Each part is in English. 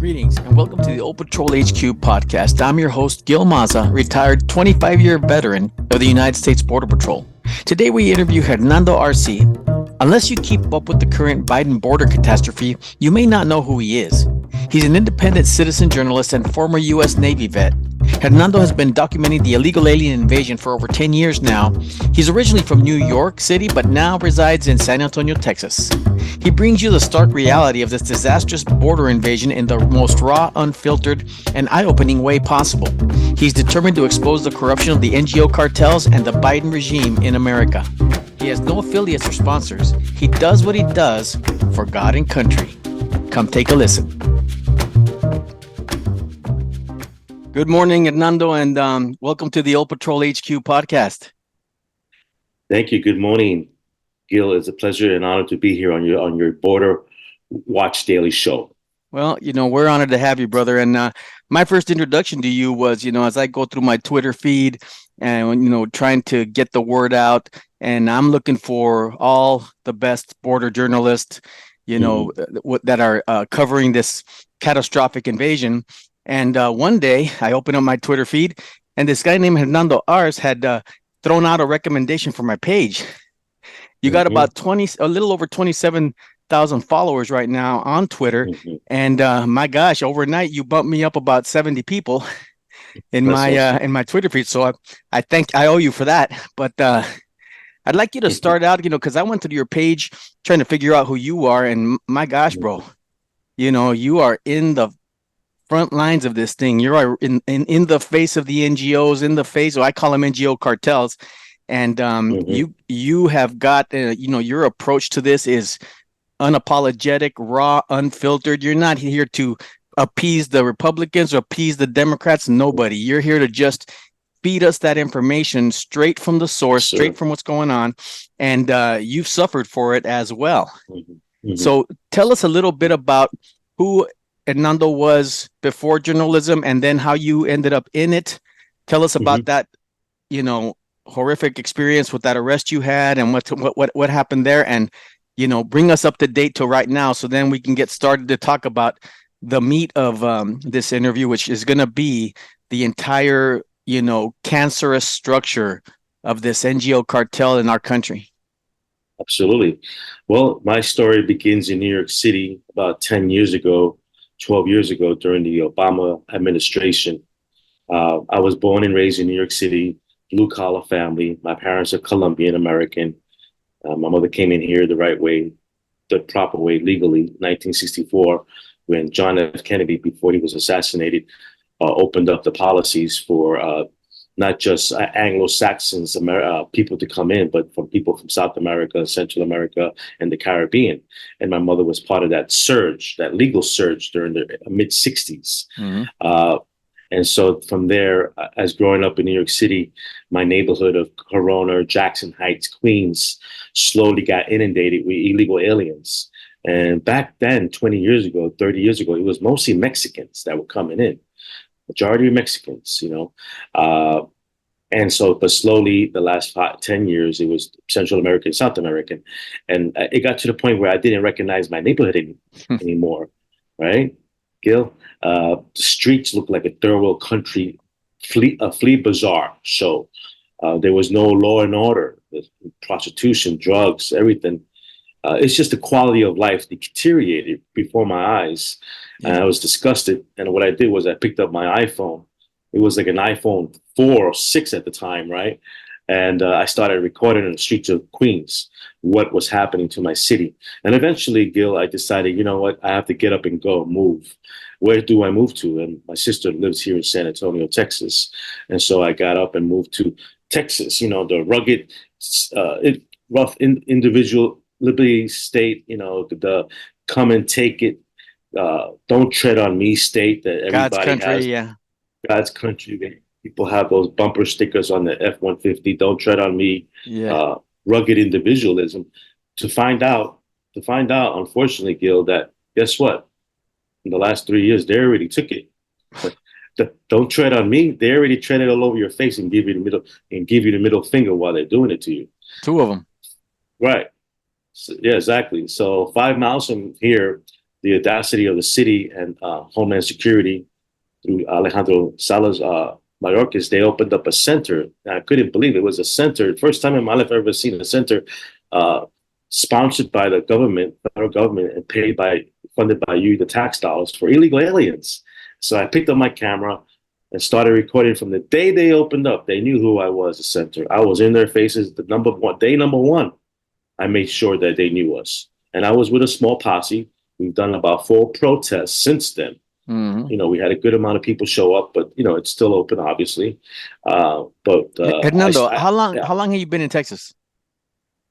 Greetings and welcome to the Old Patrol HQ podcast. I'm your host, Gil Maza, retired 25-year veteran of the United States Border Patrol. Today we interview Hernando Arce. Unless you keep up with the current Biden Border Catastrophe, you may not know who he is. He's an independent citizen journalist and former U.S. Navy vet. Hernando has been documenting the illegal alien invasion for over 10 years now. He's originally from New York City, but now resides in San Antonio, Texas. He brings you the stark reality of this disastrous border invasion in the most raw, unfiltered, and eye-opening way possible. He's determined to expose the corruption of the NGO cartels and the Biden regime in America. He has no affiliates or sponsors. He does what he does for God and country. Come take a listen. Good morning, Hernando, and welcome to the Old Patrol HQ podcast. Thank you. Good morning, Gil. It's a pleasure and honor to be here on your Border Watch Daily show. Well, we're honored to have you, brother. And my first introduction to you was, as I go through my Twitter feed and, trying to get the word out, and I'm looking for all the best border journalists, that are covering this catastrophic invasion. And one day I opened up my Twitter feed and this guy named Hernando Arce had thrown out a recommendation for my page. You got about a little over 27,000 followers right now on Twitter. And my gosh, overnight you bumped me up about 70 people in my Twitter feed. So I owe you for that. But I'd like you to start out, because I went to your page trying to figure out who you are. And my gosh, bro, you are in the front lines of this thing. You're in the face of the NGOs, in the face, I call them NGO cartels. And you have got, your approach to this is unapologetic, raw, unfiltered. You're not here to appease the Republicans or appease the Democrats. Nobody. You're here to just feed us that information straight from the source, straight from what's going on. And you've suffered for it as well. So tell us a little bit about who Hernando was before journalism and then how you ended up in it. Tell us about that, horrific experience with that arrest you had and what happened there, and bring us up to date to right now, so then we can get started to talk about the meat of this interview, which is going to be the entire cancerous structure of this NGO cartel in our country. Absolutely. Well, my story begins in New York City about 12 years ago during the Obama administration. I was born and raised in New York City, blue-collar family. My parents are Colombian American. My mother came in here the right way, the proper way, legally, 1964, when John F. Kennedy, before he was assassinated, opened up the policies for not just Anglo-Saxons, people to come in, but from people from South America, Central America, and the Caribbean. And my mother was part of that surge, that legal surge during the mid-'60s. And so from there, as growing up in New York City, my neighborhood of Corona, Jackson Heights, Queens, slowly got inundated with illegal aliens. And back then, 20 years ago, 30 years ago, it was mostly Mexicans that were coming in. Majority of Mexicans, and so, but slowly the last 10 years, it was Central American, South American. And it got to the point where I didn't recognize my neighborhood anymore, right? Gil, the streets looked like a third world country, flea bazaar show. There was no law and order, prostitution, drugs, everything. It's just the quality of life deteriorated before my eyes. And I was disgusted. And what I did was I picked up my iPhone. It was like an iPhone 4 or 6 at the time, right? And I started recording in the streets of Queens what was happening to my city. And eventually, Gil, I decided, you know what? I have to get up and go, move. Where do I move to? And my sister lives here in San Antonio, Texas. And so I got up and moved to Texas, the rugged, rough individual liberty state, the come and take it, don't tread on me state that everybody God's country, has. yeah. God's country. People have those bumper stickers on the F-150, don't tread on me, rugged individualism. To find out, unfortunately, Gil, that guess what? In the last 3 years, they already took it. Don't tread on me. They already treaded all over your face and give you the middle finger while they're doing it to you. 2 of them. Right. So, yeah, exactly. So 5 miles from here, the audacity of the city and Homeland Security through Alejandro Salas Mayorkas, they opened up a center. I couldn't believe it was a center. First time in my life I've ever seen a center sponsored by the government, federal government, and funded by you, the tax dollars, for illegal aliens. So I picked up my camera and started recording from the day they opened up. They knew who I was, the center. I was in their faces. Day number one, I made sure that they knew us. And I was with a small posse. We've done about 4 protests since then. Mm-hmm. We had a good amount of people show up, but it's still open, obviously. Hernando, how long yeah, have you been in Texas?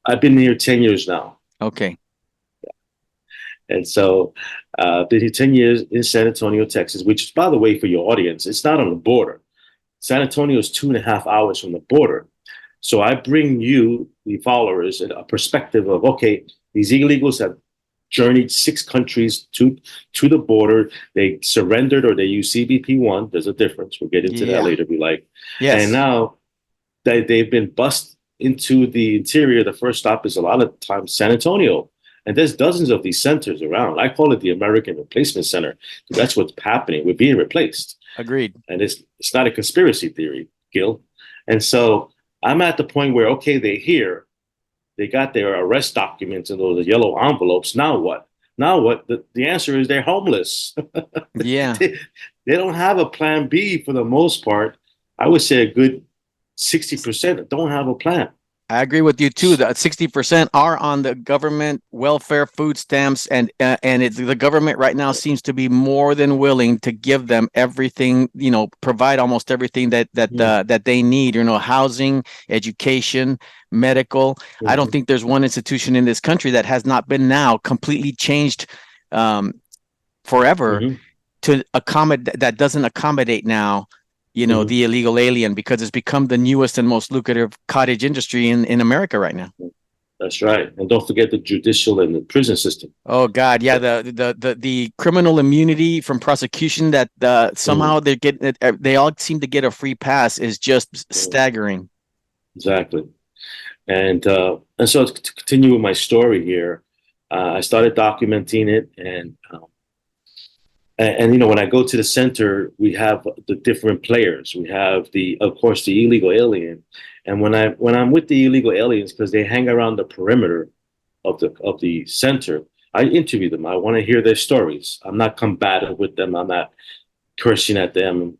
I've been here 10 years now. Okay. And so been here 10 years in San Antonio, Texas, which, by the way, for your audience, it's not on the border. San Antonio is 2.5 hours from the border. So I bring you, the followers, a perspective of, okay, these illegals have journeyed 6 countries to the border. They surrendered or they use CBP-1. There's a difference. We'll get into that later if we like. Yes. And now they've been bussed into the interior. The first stop is a lot of times San Antonio. And there's dozens of these centers around. I call it the American Replacement Center. That's what's happening. We're being replaced. Agreed. And it's not a conspiracy theory, Gil. And so I'm at the point where, okay, they're here. They got their arrest documents in those yellow envelopes. Now what? Now what? The answer is they're homeless. Yeah. They don't have a plan B for the most part. I would say a good 60% don't have a plan. I agree with you too. That 60% are on the government welfare, food stamps, and the government right now seems to be more than willing to give them everything. Provide almost everything that they need. Housing, education, medical. Mm-hmm. I don't think there's one institution in this country that has not been now completely changed forever to accommodate, that doesn't accommodate now. The illegal alien, because it's become the newest and most lucrative cottage industry in America right now. That's right. And don't forget the judicial and the prison system. Oh God. Yeah. The criminal immunity from prosecution that somehow they all seem to get a free pass is just staggering. Exactly. And so to continue with my story here, I started documenting it, and when I go to the center, we have the different players. We have of course, the illegal alien, and when I'm with the illegal aliens, because they hang around the perimeter of the center, I interview them. I want to hear their stories. I'm not combative with them. I'm not cursing at them.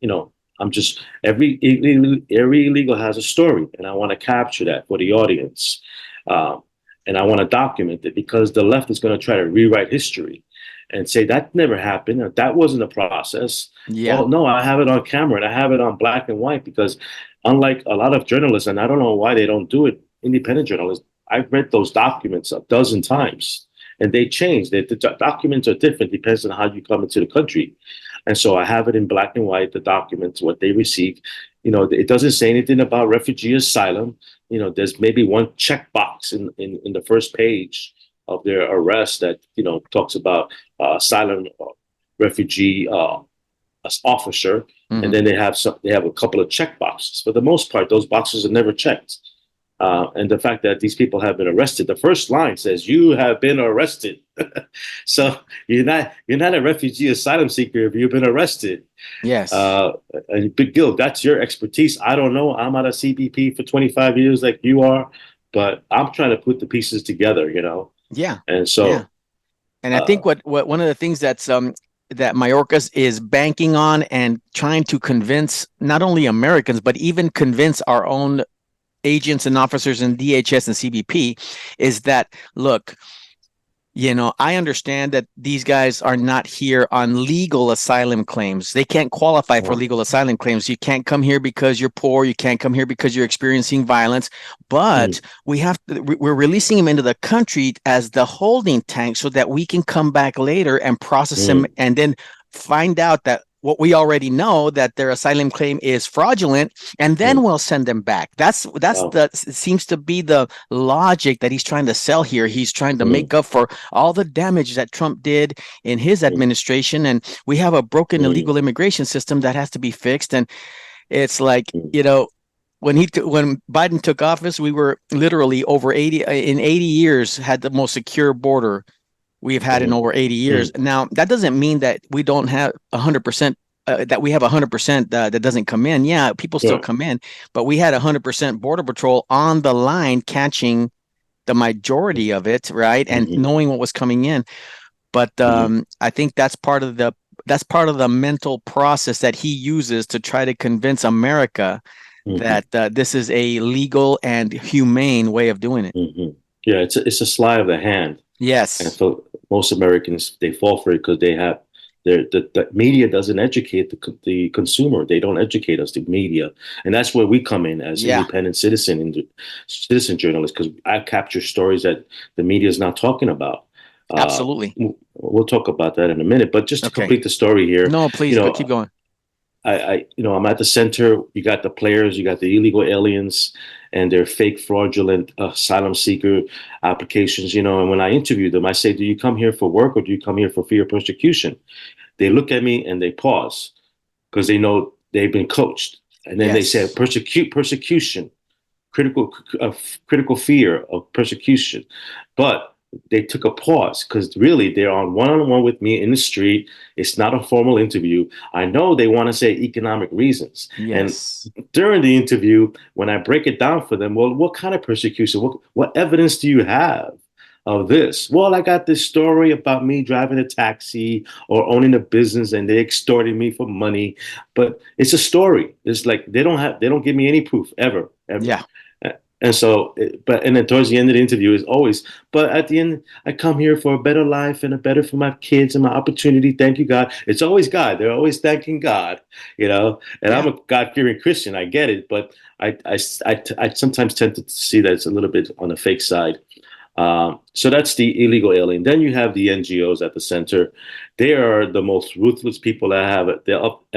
I'm just every illegal has a story, and I want to capture that for the audience, and I want to document it, because the left is going to try to rewrite history and say that never happened, or that wasn't a process. Yeah. Well, no, I have it on camera, and I have it on black and white, because unlike a lot of journalists, and I don't know why they don't do it, independent journalists, I've read those documents a dozen times, and they change. The documents are different, depends on how you come into the country. And so I have it in black and white, the documents, what they receive. It doesn't say anything about refugee asylum. There's maybe one checkbox in the first page of their arrest that talks about asylum refugee officer, and then they have a couple of check boxes. For the most part, those boxes are never checked. And the fact that these people have been arrested, the first line says you have been arrested. So you're not a refugee asylum seeker if you've been arrested. Yes. And Big Gil, that's your expertise. I don't know. I'm at a CBP for 25 years like you are, but I'm trying to put the pieces together. Yeah. And so, yeah. And I think what one of the things that's that Mayorkas is banking on and trying to convince not only Americans, but even convince our own agents and officers in DHS and CBP is that, look, I understand that these guys are not here on legal asylum claims. They can't qualify for legal asylum claims. You can't come here because you're poor. You can't come here because you're experiencing violence. But we're releasing them into the country as the holding tank so that we can come back later and process them and then find out that what we already know, that their asylum claim is fraudulent, and then we'll send them back. That's seems to be the logic that he's trying to sell here. He's trying to make up for all the damage that Trump did in his administration, and we have a broken illegal immigration system that has to be fixed. And it's like, when Biden took office, we were literally over 80 years had the most secure border we've had in Mm-hmm. over 80 years. Now, that doesn't mean that we don't have 100%, that we have 100% that doesn't come in. Yeah, people still Sure. come in, but we had 100% Border Patrol on the line catching the majority of it, right? And Mm-hmm. knowing what was coming in. But Mm-hmm. I think that's part of the mental process that he uses to try to convince America Mm-hmm. that this is a legal and humane way of doing it. Mm-hmm. Yeah, it's a sleight of the hand. And Yes. for most Americans, they fall for it because they have the media doesn't educate the consumer. They don't educate us, the media, and that's where we come in as Yeah, independent citizen journalists, because I capture stories that the media is not talking about. Uh, absolutely. we'll talk about that in a minute, but just to Okay. complete the story here, No, you please go, keep know, going. I'm at the center. You got the players, you got the illegal aliens, and their fake, fraudulent asylum seeker applications. And when I interview them, I say, "Do you come here for work, or do you come here for fear of persecution?" They look at me and they pause because they know they've been coached, and then they say, Yes. "Persecution, critical critical fear of persecution," but they took a pause because really they're on one-on-one with me in the street. It's not a formal interview. I know they want to say economic reasons, and Yes. during the interview, when I break it down for them, well, what kind of persecution, what evidence do you have of this? Well, I got this story about me driving a taxi or owning a business and they extorted me for money. But it's a story. It's like they don't give me any proof ever, ever. Yeah. And so, and then towards the end of the interview is always, but at the end, I come here for a better life and a better for my kids and my opportunity. Thank you, God. It's always God. They're always thanking God. And I'm Yeah. a God-fearing Christian. I get it, but I sometimes tend to see that it's a little bit on the fake side. So that's the illegal alien. Then you have the NGOs at the center. They are the most ruthless people I have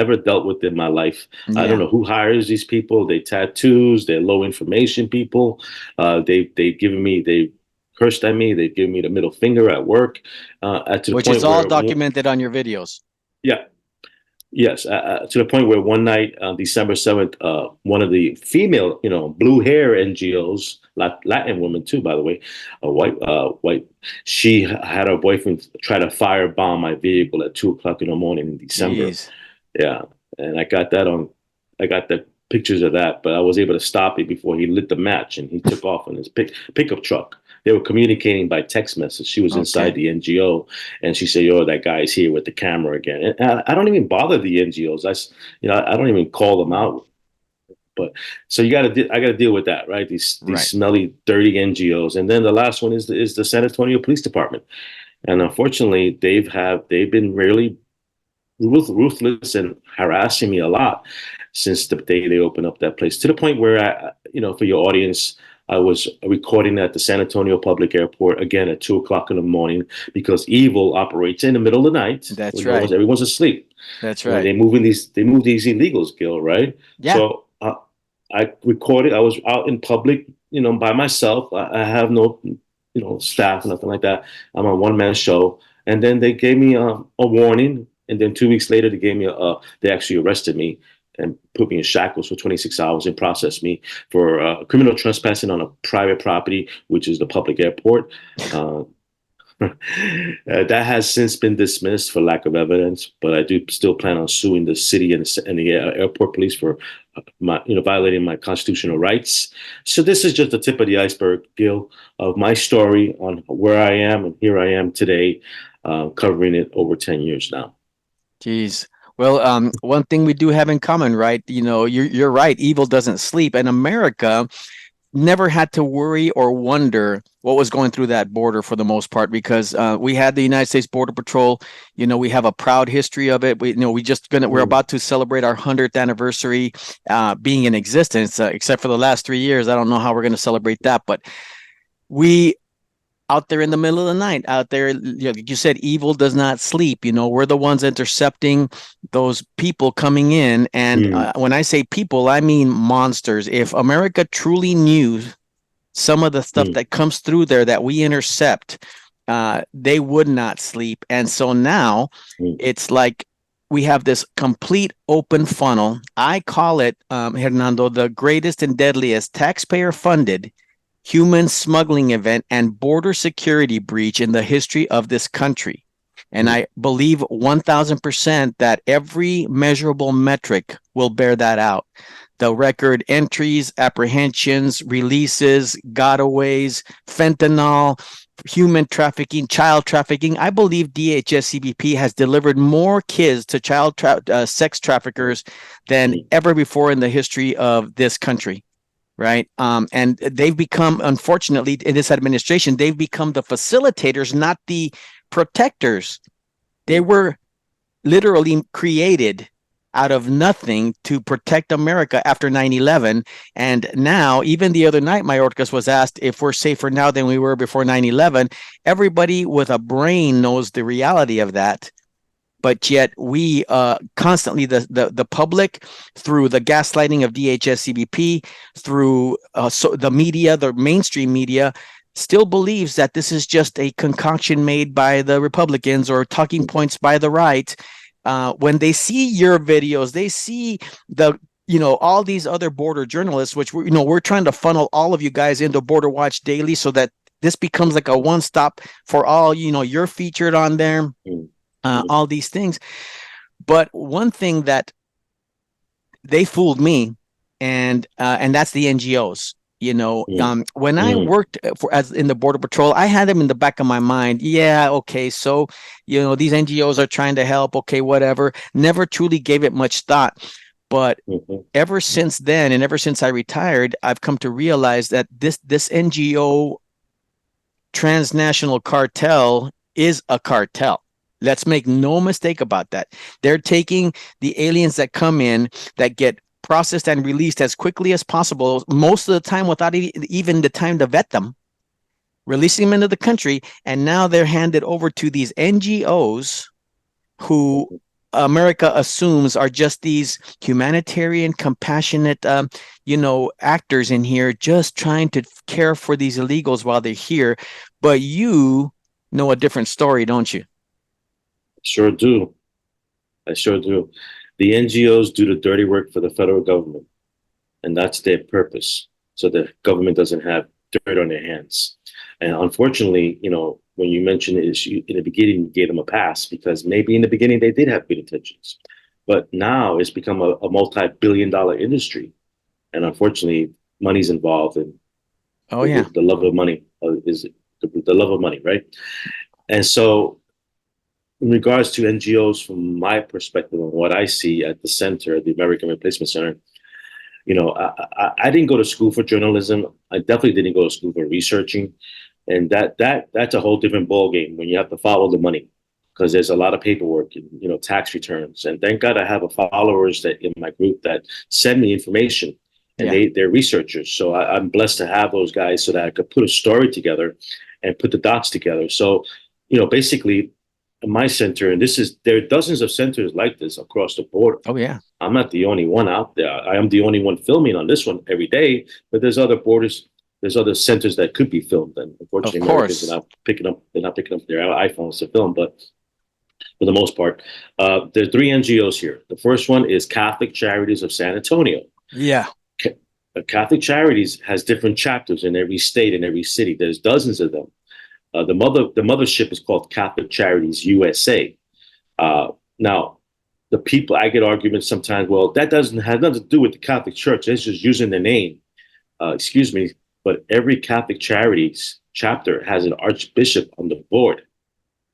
ever dealt with in my life. I don't Yeah. know who hires these people. They tattoos. They're low information people. They cursed at me. They've given me the middle finger at work. To the Which is point all where, documented on your videos. yeah, yes, to the point where one night on December 7th, one of the female, blue hair NGOs, Latin woman too, by the way, a white, she had her boyfriend try to firebomb my vehicle at 2 o'clock in the morning in December. Jeez. Yeah, and I got the pictures of that, but I was able to stop it before he lit the match and he took off in his pickup truck. They were communicating by text message. She was inside Okay. the NGO, and she said, "Yo, that guy's here with the camera again." And I don't even bother the NGOs. I don't even call them out. But so I got to deal with that, right? These Right. smelly, dirty NGOs, and then the last one is the San Antonio Police Department, and unfortunately, they've been really ruthless and harassing me a lot since the day they opened up that place, to the point where for your audience, I was recording at the San Antonio Public Airport again at 2 o'clock in the morning because evil operates in the middle of the night That's when right. everyone's asleep. That's When right. they move these illegals, Gil, right? Yeah. So I recorded. I was out in public, by myself. I have no, staff, nothing like that. I'm a one-man show. And then they gave me a warning. And then 2 weeks later, they actually arrested me and put me in shackles for 26 hours and processed me for criminal trespassing on a private property, which is the public airport. Uh, that has since been dismissed for lack of evidence, but I do still plan on suing the city and the airport police for violating my constitutional rights. So this is just the tip of the iceberg, Gil, of my story on where I am, and here I am today, covering it over 10 years now. Jeez. Well, one thing we do have in common, right? You're right. Evil doesn't sleep, and America never had to worry or wonder what was going through that border for the most part because we had the United States Border Patrol. We have a proud history of it. We're Mm. about to celebrate our 100th anniversary being in existence. Except for the last 3 years, I don't know how we're going to celebrate that, but we out there in the middle of the night, out there, like you said, evil does not sleep. We're the ones intercepting those people coming in. And Mm. when I say people, I mean monsters. If America truly knew some of the stuff Mm. that comes through there that we intercept, they would not sleep. And so now Mm. it's like we have this complete open funnel. I call it, Hernando, the greatest and deadliest taxpayer funded human smuggling event and border security breach in the history of this country. And I believe 1000% that every measurable metric will bear that out. The record entries, apprehensions, releases, gotaways, fentanyl, human trafficking, child trafficking. I believe DHS-CBP has delivered more kids to sex traffickers than ever before in the history of this country. Right. And they've become, unfortunately, in this administration, they've become the facilitators, not the protectors. They were literally created out of nothing to protect America after 9/11. And now, even the other night, Mayorkas was asked if we're safer now than we were before 9/11. Everybody with a brain knows the reality of that. But yet we constantly, the public, through the gaslighting of DHS CBP, through the media, the mainstream media, still believes that this is just a concoction made by the Republicans or talking points by the right. When they see your videos, they see all these other border journalists, which we're trying to funnel all of you guys into Border Watch Daily so that this becomes like a one-stop for all. You're featured on there. All these things. But one thing that they fooled me, and that's the NGOs. When I worked as in the Border Patrol, I had them in the back of my mind. Yeah, okay, so these NGOs are trying to help. Okay, whatever. Never truly gave it much thought. But ever since then, and ever since I retired, I've come to realize that this NGO transnational cartel is a cartel. Let's make no mistake about that. They're taking the aliens that come in, that get processed and released as quickly as possible, most of the time without even the time to vet them, releasing them into the country, and now they're handed over to these NGOs who America assumes are just these humanitarian, compassionate, actors in here just trying to care for these illegals while they're here. But you know a different story, don't you? Sure do. I sure do. The NGOs do the dirty work for the federal government, and that's their purpose. So the government doesn't have dirt on their hands. And unfortunately, when you mentioned it in the beginning, you gave them a pass because maybe in the beginning they did have good intentions. But now it's become a multi-billion-dollar industry. And unfortunately, money's involved. And the love of money is the love of money, right? And so in regards to NGOs, from my perspective and what I see at the center, the American Replacement Center, I didn't go to school for journalism. I definitely didn't go to school for researching, and that's a whole different ballgame when you have to follow the money, because there's a lot of paperwork and tax returns. And thank God I have followers that in my group that send me information, and they're researchers. So I'm blessed to have those guys so that I could put a story together and put the dots together. So basically, my center, and there are dozens of centers like this across the board. Oh yeah. I'm not the only one out there. I am the only one filming on this one every day, but there's other centers that could be filmed. And unfortunately, Americans are not picking up their iPhones to film, but for the most part, there are 3 NGOs here. The first one is Catholic Charities of San Antonio. Yeah. Catholic Charities has different chapters in every state and every city. There's dozens of them. The mothership is called Catholic Charities USA. Now, the people, I get arguments sometimes, well, that doesn't have nothing to do with the Catholic Church. It's just using the name. Excuse me, but every Catholic Charities chapter has an archbishop on the board.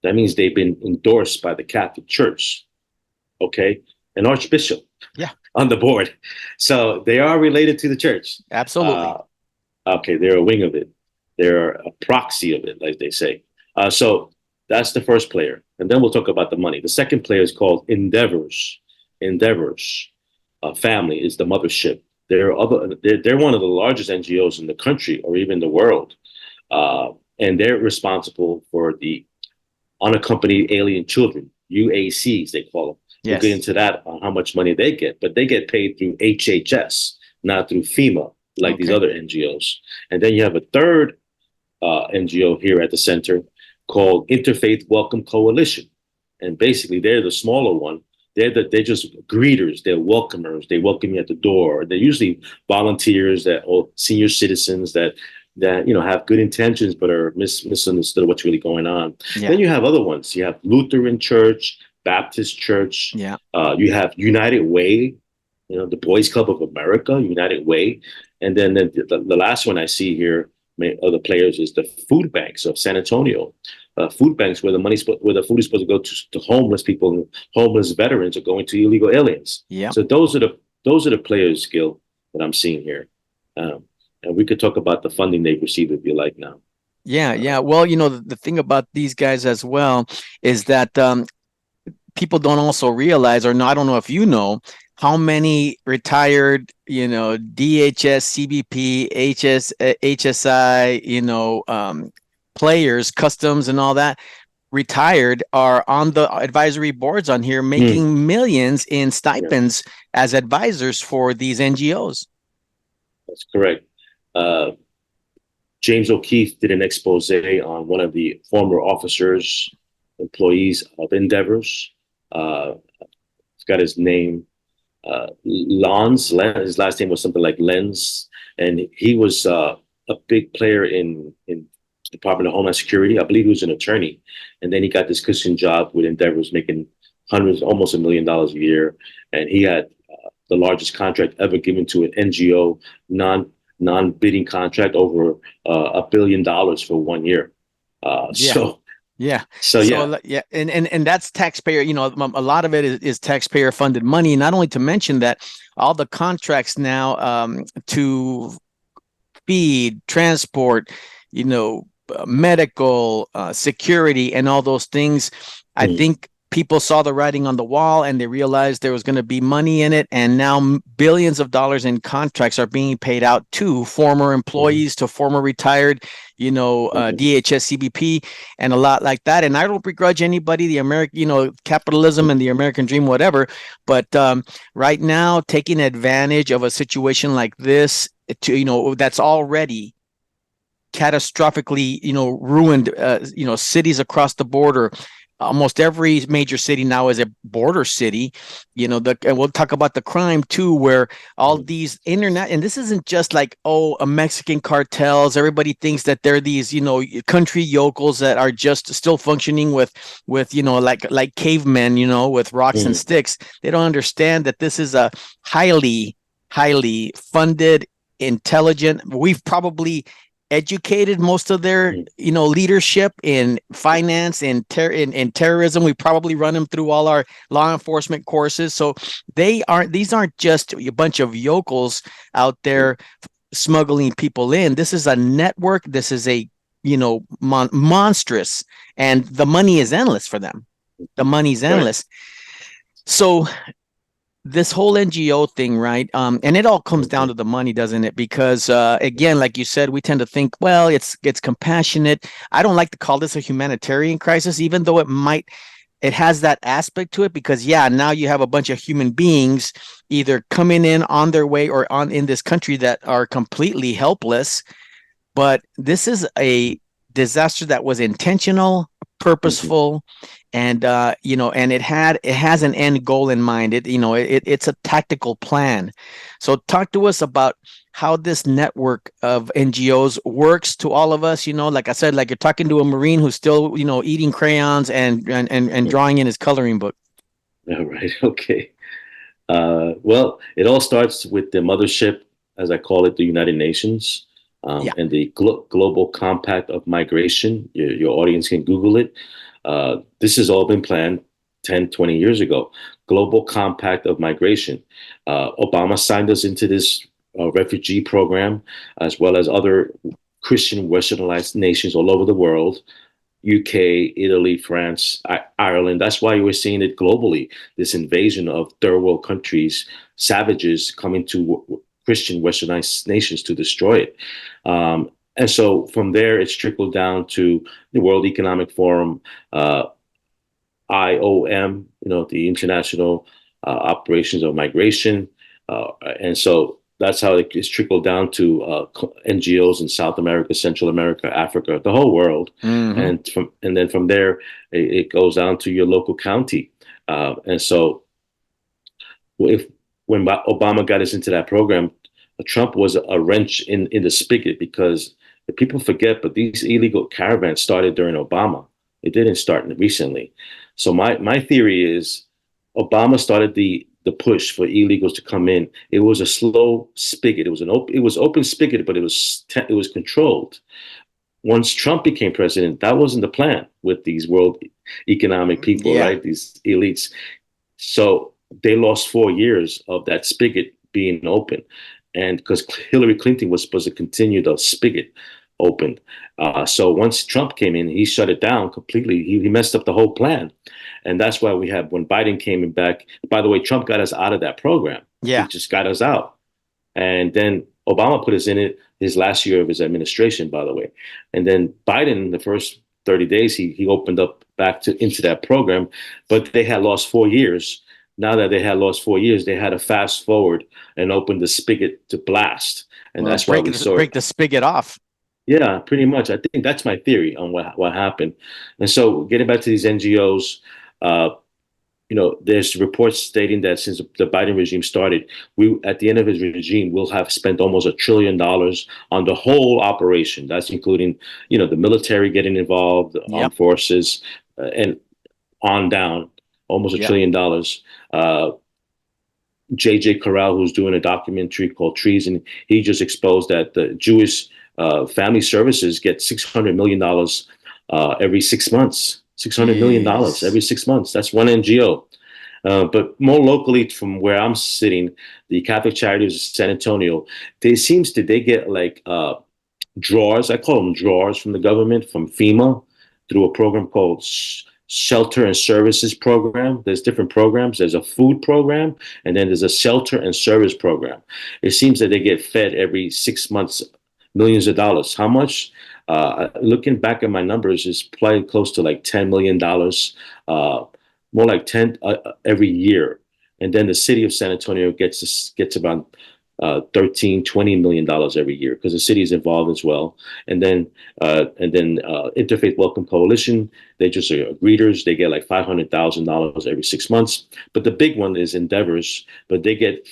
That means they've been endorsed by the Catholic Church. Okay? An archbishop on the board. So they are related to the church. Absolutely. Okay, they're a wing of it. They're a proxy of it, like they say. So that's the first player. And then we'll talk about the money. The second player is called Endeavors. Endeavors family is the mothership. They're one of the largest NGOs in the country or even the world. And they're responsible for the unaccompanied alien children, UACs, they call them. We'll get into that on how much money they get, but they get paid through HHS, not through FEMA, like these other NGOs. And then you have a third NGO here at the center called Interfaith Welcome Coalition. And basically, they're the smaller one. They're just greeters. They're welcomers. They welcome you at the door. They're usually volunteers or senior citizens that that have good intentions but are misunderstood what's really going on. Yeah. Then you have other ones. You have Lutheran Church, Baptist Church. Yeah. You have United Way, the Boys Club of America, United Way, and then the last one I see here of the players is the food banks of San Antonio. Food banks where where the food is supposed to go to homeless people, homeless veterans, are going to illegal aliens. Yeah. So those are the players, Gil, that I'm seeing here. Um, and we could talk about the funding they've received if you like now. Yeah. Uh, Yeah. Well, the thing about these guys as well is that people don't also realize, or no, I don't know if you know, how many retired, DHS, CBP, HSI, players, customs, and all that retired are on the advisory boards on here, mm, making millions in yeah, stipends as advisors for these NGOs. that's correct. Uh, James O'Keefe did an expose on one of the former officers, employees of Endeavors. I've got his name, Lons. His last name was something like Lenz, and he was a big player in Department of Homeland Security. I believe he was an attorney, and then he got this cushion job with Endeavors, making hundreds, almost $1 million a year, and he had the largest contract ever given to an NGO, non bidding contract, over $1 billion for 1 year. Yeah. So Yeah. so yeah. So yeah, and that's taxpayer, a lot of it is taxpayer funded money. Not only to mention that all the contracts now to feed, transport, medical, security, and all those things. I Mm, think people saw the writing on the wall and they realized there was going to be money in it. And now billions of dollars in contracts are being paid out to former mhm, employees, to former retired, mhm, DHS, CBP, and a lot like that. And I don't begrudge anybody the American, capitalism and the American dream, whatever. But right now, taking advantage of a situation like this to, that's already catastrophically, ruined, cities across the border. Almost every major city now is a border city. And we'll talk about the crime too, where all mhm, these internet, and this isn't just like, a Mexican cartels. Everybody thinks that they're these, country yokels that are just still functioning with, like cavemen, with rocks and mhm, sticks. They don't understand that this is a highly, highly funded, intelligent. We've probably educated most of their mhm. leadership in finance and in terrorism. We probably run them through all our law enforcement courses. So these aren't just a bunch of yokels out there smuggling people in. This is a network. This is a monstrous, and the money is endless for them. The money's Right. endless. So this whole NGO thing, right? And it all comes down Mhm, to the money, doesn't it? Because again, like you said, we tend to think, well, it's compassionate. I don't like to call this a humanitarian crisis, even though it has that aspect to it. Because yeah, now you have a bunch of human beings either coming in on their way or on in this country that are completely helpless. But this is a disaster that was intentional, mhm. purposeful, and and it has an end goal in mind. It's a tactical plan. So talk to us about how this network of NGOs works to all of us. Like I said, like you're talking to a Marine who's still eating crayons and drawing in his coloring book. All right. Okay. Well, it all starts with the mothership, as I call it, the United Nations, Yeah. and the Global Compact of Migration. Your audience can Google it. This has all been planned 10, 20 years ago. Global Compact of Migration. Obama signed us into this refugee program, as well as other Christian westernized nations all over the world. UK, Italy, France, Ireland. That's why we're seeing it globally. This invasion of third world countries, savages coming to Christian westernized nations to destroy it. And so from there, it's trickled down to the World Economic Forum, IOM, the International Operations of Migration. And so that's how it's trickled down to NGOs in South America, Central America, Africa, the whole world. Mm-hmm. And then from there, it goes down to your local county. And so if when Obama got us into that program, Trump was a wrench in the spigot, because People forget, but these illegal caravans started during Obama. It didn't start recently. So my theory is Obama started the push for illegals to come in. It was a slow spigot. It was open spigot, but it was controlled. Once Trump became president, that wasn't the plan with these world economic people, Yeah. right? These elites. So they lost 4 years of that spigot being open. And because Hillary Clinton was supposed to continue the spigot open. So once Trump came in, he shut it down completely. He messed up the whole plan. And that's why we have, when Biden came back, by the way, Trump got us out of that program. He Yeah. just got us out. And then Obama put us in it his last year of his administration, by the way. And then Biden, the first 30 days, he opened up back to into that program, but they had lost 4 years. Now that they had lost 4 years, they had to fast forward and open the spigot to blast. And Well, that's why we saw break it. the spigot off. Yeah, pretty much. I think that's my theory on what happened. And so getting back to these NGOs, uh, there's reports stating that since the Biden regime started, we at the end of his regime will have spent almost $1 trillion on the whole operation. That's including, the military getting involved, the Yep. armed forces, and on down, almost a Yep. $1 trillion. JJ Corral, who's doing a documentary called Treason, he just exposed that the Jewish Family Services get $600 million every 6 months. $600 million Jeez. every 6 months. That's one NGO. But more locally, from where I'm sitting, the Catholic Charities of San Antonio, they get like drawers. I call them drawers from the government, from FEMA, through a program called Shelter and Services Program. There's different programs. There's a food program, and then there's a shelter and service program. It seems that they get fed every 6 months millions of dollars. How much? Looking back at my numbers, is probably close to like $10 million, more like 10 every year. And then the city of San Antonio gets about 13, $20 million every year, because the city is involved as well. And then Interfaith Welcome Coalition, they just are greeters. They get like $500,000 every 6 months. But the big one is Endeavors, but they get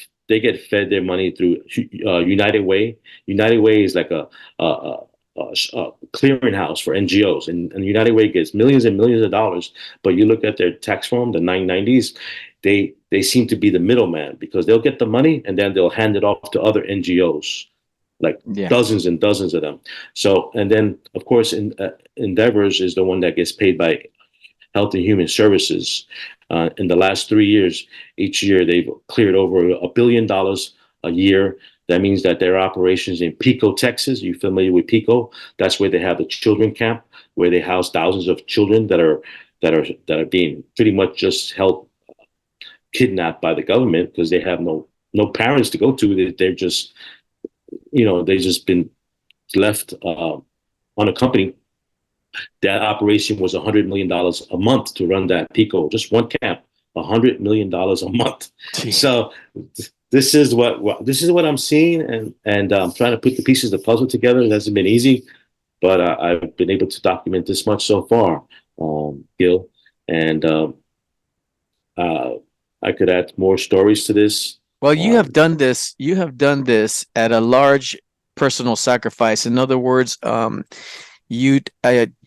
fed their money through United Way. United Way is like a clearinghouse for NGOs, and United Way gets millions and millions of dollars. But you look at their tax form, the 990s, they seem to be the middleman, because they'll get the money and then they'll hand it off to other NGOs, like Yeah. dozens and dozens of them. So, and then of course, Endeavors is the one that gets paid by Health and Human Services. In the last 3 years, each year they've cleared over $1 billion a year. That means that their operations in Pico, Texas. You familiar with Pico? That's where they have the children camp, where they house thousands of children that are being pretty much just held kidnapped by the government, because they have no parents to go to. They're just, they've just been left on a company. That operation was $100 million a month to run that Pico, just one camp, $100 million a month. Gee. So this is what I'm seeing, and I'm trying to put the pieces of the puzzle together. It hasn't been easy, but I've been able to document this much so far, Gil, and uh, I could add more stories to this. Well, you have Um, done this. You have done this at a large personal sacrifice. In other words, you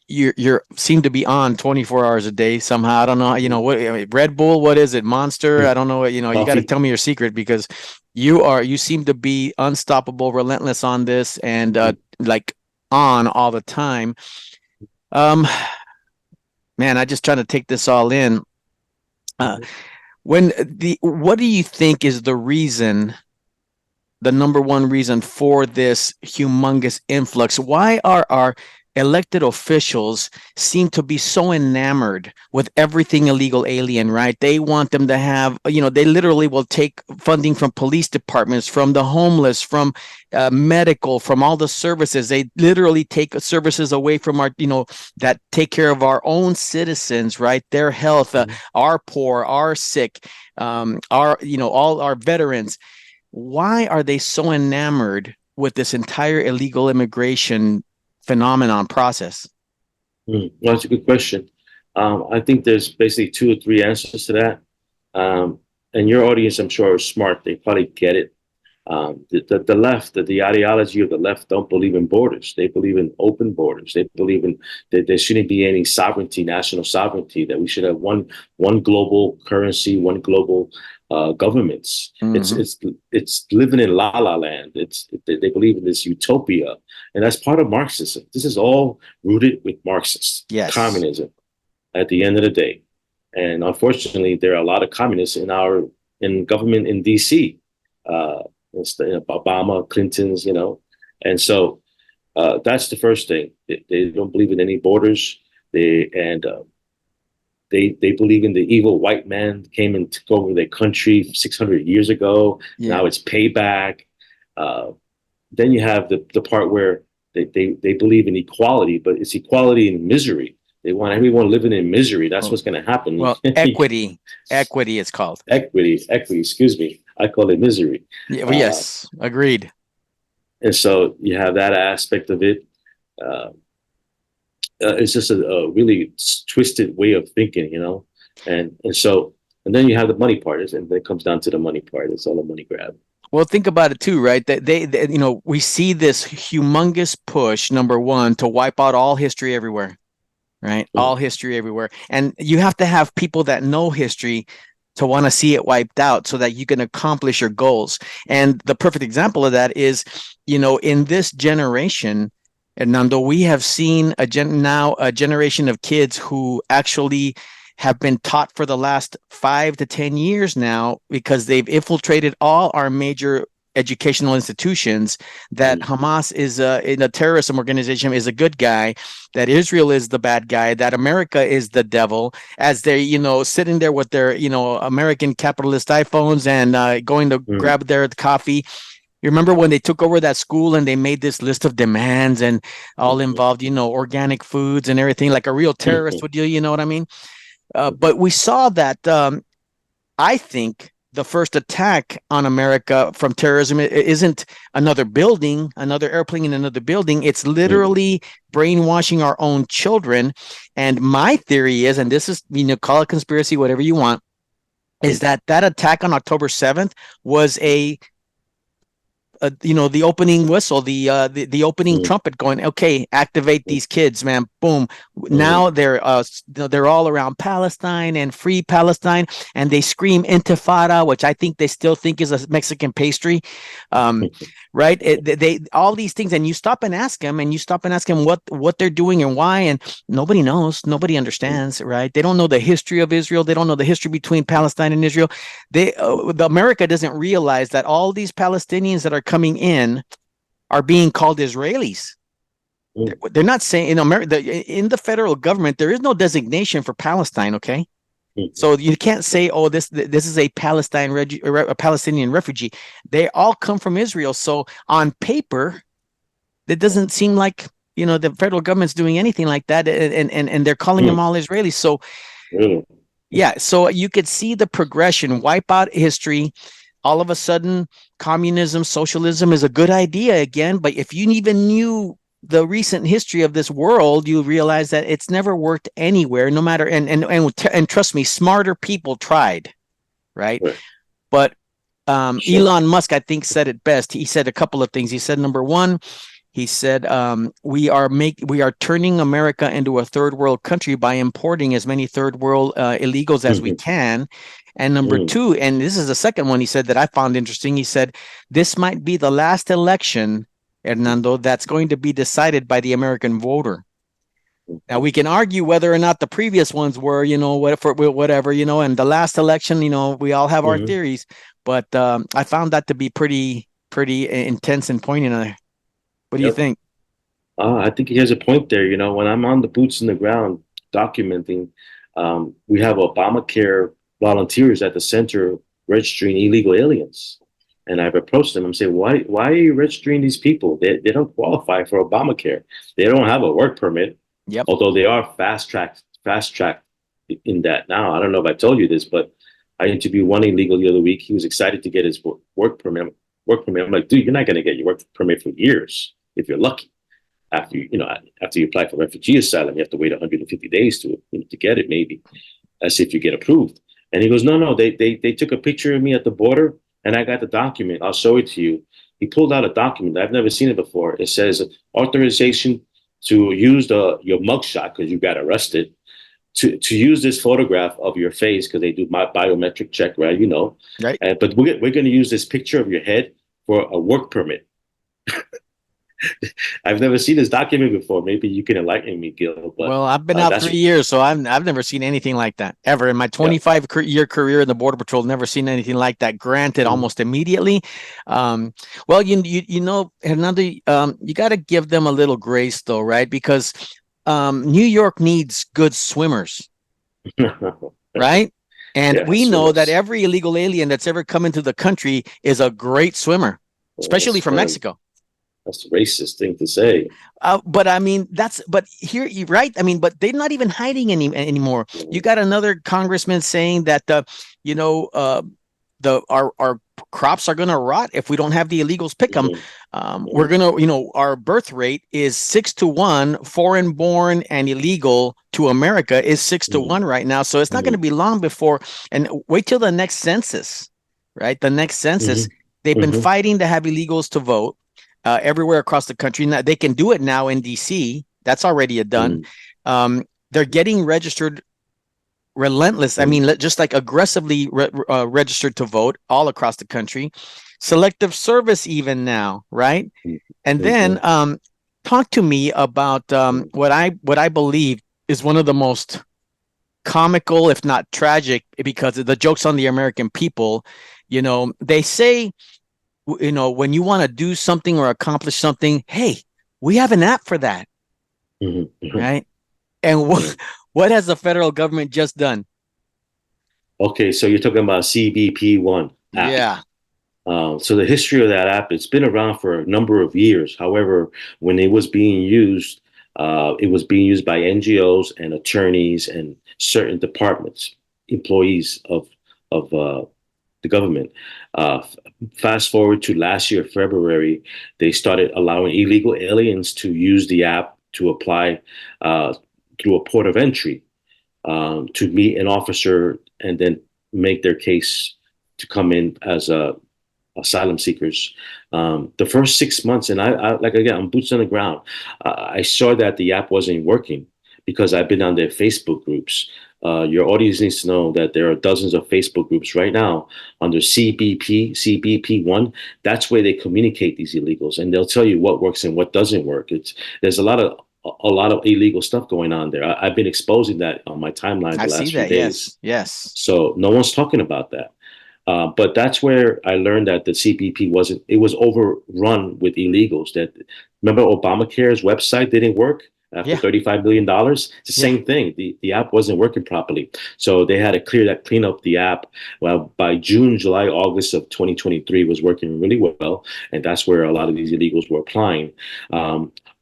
you seem to be on 24 hours a day somehow. I don't know. What, I mean, Red Bull? What is it? Monster? I don't know. You got to Coffee. tell me your secret, because you seem to be unstoppable, relentless on this, and like on all the time. Um, man, I just trying to take this all in. Uh, what do you think is the number one reason for this humongous influx? Why are our elected officials seem to be so enamored with everything illegal alien, right? They want them to have, they literally will take funding from police departments, from the homeless, from medical, from all the services. They literally take services away from our, that take care of our own citizens, right? Their health, our poor, our sick, all our veterans. Why are they so enamored with this entire illegal immigration phenomenon process? Well, that's a good question. I think there's basically two or three answers to that. And your audience, I'm sure, is smart. They probably get it. The left, the ideology of the left don't believe in borders. They believe in open borders. They believe in that there shouldn't be any sovereignty, national sovereignty, that we should have one global currency, one global governments. Hmm. It's living in la la land. They believe in this utopia, and that's part of Marxism. This is all rooted with Marxists, Yes. communism. At the end of the day, and unfortunately, there are a lot of communists in government in D.C. Uh, Obama, Clinton's, and so that's the first thing. They don't believe in any borders. They believe in the evil white man came and took over their country 600 years ago. Yeah. Now it's payback. Uh, then you have the part where they believe in equality, but it's equality in misery. They want everyone living in misery. That's Oh, what's going to happen. well, equity it's called. Equity. Excuse me. I call it misery. Yeah, well, Uh, yes, agreed. and so you have that aspect of it. Uh, it's just a really twisted way of thinking, and then you have the money part, and then it comes down to the money part. It's all a money grab. Well, think about it too, right? That we see this humongous push, number one, to wipe out all history everywhere, right? Mm, All history everywhere. And you have to have people that know history to want to see it wiped out so that you can accomplish your goals. And the perfect example of that is, in this generation, Hernando, we have seen now a generation of kids who actually have been taught for the last 5 to 10 years now, because they've infiltrated all our major educational institutions, that mm, Hamas is in a terrorism organization, is a good guy, that Israel is the bad guy, that America is the devil, as they're sitting there with their American capitalist iPhones and going to mm, grab their coffee. You remember when they took over that school and they made this list of demands and all involved, organic foods and everything, like a real terrorist mm, would do, you know what I mean? But we saw that, I think the first attack on America from terrorism isn't another building, another airplane in another building. It's mm, literally brainwashing our own children. And my theory is, and this is, call it conspiracy, whatever you want, is mm, that attack on October 7th was the opening whistle, the opening mm, trumpet, going, okay, activate mm, these kids, man. Boom. mm, Now they're all around Palestine and free Palestine, and they scream Intifada, which I think they still think is a Mexican pastry. Um, mm, right? They all these things, and you stop and ask them, what they're doing and why, and nobody knows, nobody understands, right? They don't know the history of Israel. They don't know the history between Palestine and Israel. America doesn't realize that all these Palestinians that are coming in are being called Israelis. mm, They're not saying, in America, in the federal government, there is no designation for Palestine. Okay, mm, so you can't say, oh, this is a a Palestinian refugee. They all come from Israel. So on paper, it doesn't seem like the federal government's doing anything like that, and they're calling them mm. all Israelis. So Really? yeah, so you could see the progression, wipe out history. All of a sudden, communism, socialism is a good idea again. But if you even knew the recent history of this world, you realize that it's never worked anywhere, no matter. And trust me, smarter people tried, right? Right. But Sure. Elon Musk, I think, said it best. He said a couple of things. He said, number one, he said, we are turning America into a third world country by importing as many third world illegals as we Mhm, can. And number mm, two, and this is the second one he said that I found interesting. He said, this might be the last election, Hernando, that's going to be decided by the American voter. Now mhm, we can argue whether or not the previous ones were, whatever, and the last election, we all have our mhm. theories, but I found that to be pretty intense and poignant. What do you Yep. think? I think he has a point there. When I'm on the boots in the ground documenting, we have Obamacare volunteers at the center registering illegal aliens. And I've approached them and say, why are you registering these people? They don't qualify for Obamacare. They don't have a work permit, Yep. although they are fast tracked in that now. I don't know if I told you this, but I interviewed one illegal the other week. He was excited to get his work permit. I'm like, dude, you're not going to get your work permit for years if you're lucky. After you apply for refugee asylum, you have to wait 150 days to get it, maybe. As if you get approved. And he goes, no, they took a picture of me at the border and I got the document. I'll show it to you. He pulled out a document. I've never seen it before. It says authorization to use your mugshot because you got arrested to use this photograph of your face because they do my biometric check, right? Right. But we're going to use this picture of your head for a work permit. I've never seen this document before. Maybe you can enlighten me, Gil. But Well, I've been out that's 3 years, so I've never seen anything like that ever in my yeah. 25-year career in the Border Patrol. Never seen anything like that. Granted, Mm-hmm. almost immediately. Well, Hernando, you got to give them a little grace, though, right? Because New York needs good swimmers, right? And Yeah, we know that swimmers. every illegal alien that's ever come into the country is a great swimmer, Well, especially from Mexico. that's a racist thing to say. But I mean, but here, you're right. I mean, but they're not even hiding anymore. You got another congressman saying that, you know, our crops are going to rot if we don't have the illegals pick them. We're going to, our birth rate is 6-1, foreign born and illegal to America is 6-1 right now. So it's not going to be long before, and wait till the next census, right? The next census, they've been fighting to have illegals to vote. Everywhere across the country. Now, they can do it now in DC. That's already done. They're getting registered relentless. I mean, just like aggressively registered to vote all across the country. Selective service even now, right? And then talk to me about what I believe is one of the most comical, if not tragic, because of the joke's on the American people. They say, when you want to do something or accomplish something, hey, we have an app for that, right? And what has the federal government just done? Okay, so you're talking about CBP1 app. Yeah. So the history of that app, it's been around for a number of years. However, when it was being used by NGOs and attorneys and certain departments, employees of the government. Fast forward to last year, February, they started allowing illegal aliens to use the app to apply through a port of entry to meet an officer and then make their case to come in as asylum seekers. The first 6 months, and I like, again, I'm boots on the ground. I saw that the app wasn't working because I've been on their Facebook groups. Your audience needs to know that there are dozens of Facebook groups right now under CBP1. That's where they communicate these illegals, and they'll tell you what works and what doesn't work. There's a lot of illegal stuff going on there. I've been exposing that on my timeline I the see last few that. days. Yes. So no one's talking about that. But that's where I learned that the CBP it was overrun with illegals. That, remember, Obamacare's website didn't work after Yeah. $35 billion. It's the same thing. The app wasn't working properly. So they had to clean up the app. Well, by June, July, August of 2023, it was working really well. And that's where a lot of these illegals were applying.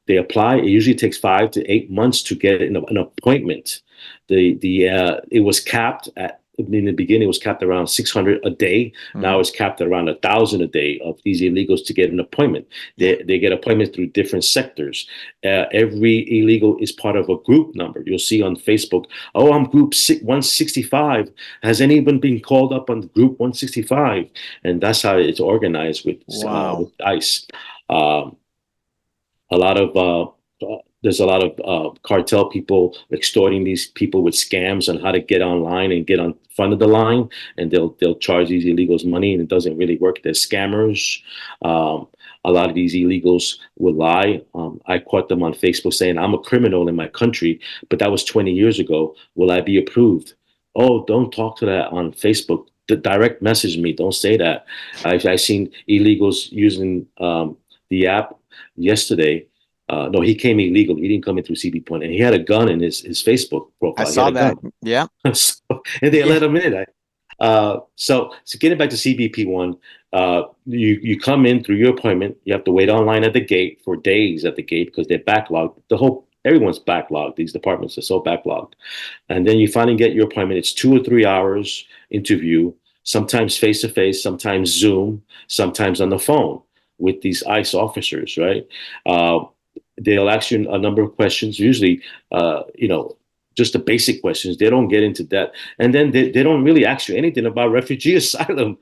They apply. It usually takes 5 to 8 months to get an appointment. It was capped at, in the beginning, it was capped around 600 a day. Now it's capped at around 1,000 a day of these illegals to get an appointment. They get appointments through different sectors. Every illegal is part of a group number. You'll see on Facebook, oh, I'm group 165. Has anyone been called up on group 165? And that's how it's organized with ICE. There's a lot of cartel people extorting these people with scams on how to get online and get on front of the line, and they'll charge these illegals money, and it doesn't really work. They're scammers. A lot of these illegals will lie. I caught them on Facebook saying, I'm a criminal in my country, but that was 20 years ago. Will I be approved? Oh, don't talk to that on Facebook. Direct message me. Don't say that. I've seen illegals using the app yesterday. No, he came illegal. He didn't come in through CB1, and he had a gun in his Facebook profile. I saw that. Yeah. So, and they let him in. So getting back to CBP1, you come in through your appointment. You have to wait online at the gate for days at the gate because they're backlogged. Everyone's backlogged. These departments are so backlogged. And then you finally get your appointment. It's 2 or 3 hours interview, sometimes face to face, sometimes Zoom, sometimes on the phone with these ICE officers, right? They'll ask you a number of questions. Usually, just the basic questions. They don't get into that. And then they don't really ask you anything about refugee asylum.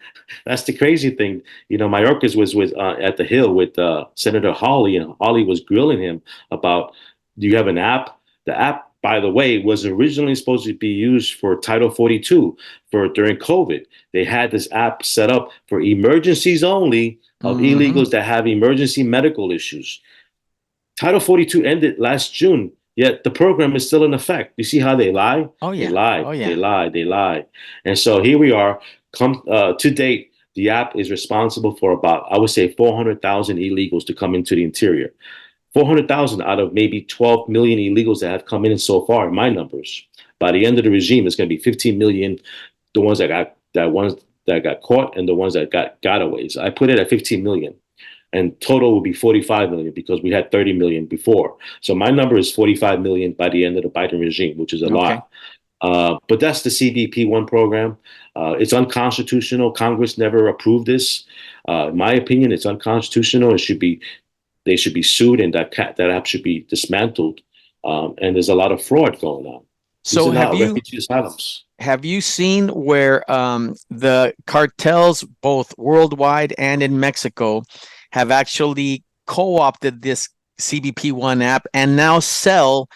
That's the crazy thing. Mayorkas was with at the Hill with Senator Hawley, and Hawley was grilling him about, do you have an app? The app, by the way, was originally supposed to be used for Title 42 during COVID. They had this app set up for emergencies only of illegals that have emergency medical issues. Title 42 ended last June, yet the program is still in effect. You see how they lie? Oh yeah. They lie. Oh yeah. They lie. They lie. And so here we are. To date, the app is responsible for about, I would say, 400,000 illegals to come into the interior. 400,000 out of maybe 12 million illegals that have come in so far, in my numbers. By the end of the regime, it's going to be 15 million, the ones that got caught and the ones that got gotaways. I put it at 15 million. And total will be 45 million because we had 30 million before. So my number is 45 million by the end of the Biden regime, which is a lot. But that's the CBP-1 program. It's unconstitutional. Congress never approved this. In my opinion, it's unconstitutional. They should be sued, and that app should be dismantled. And there's a lot of fraud going on. So have you seen where the cartels, both worldwide and in Mexico, have actually co-opted this CBP-1 app and now sell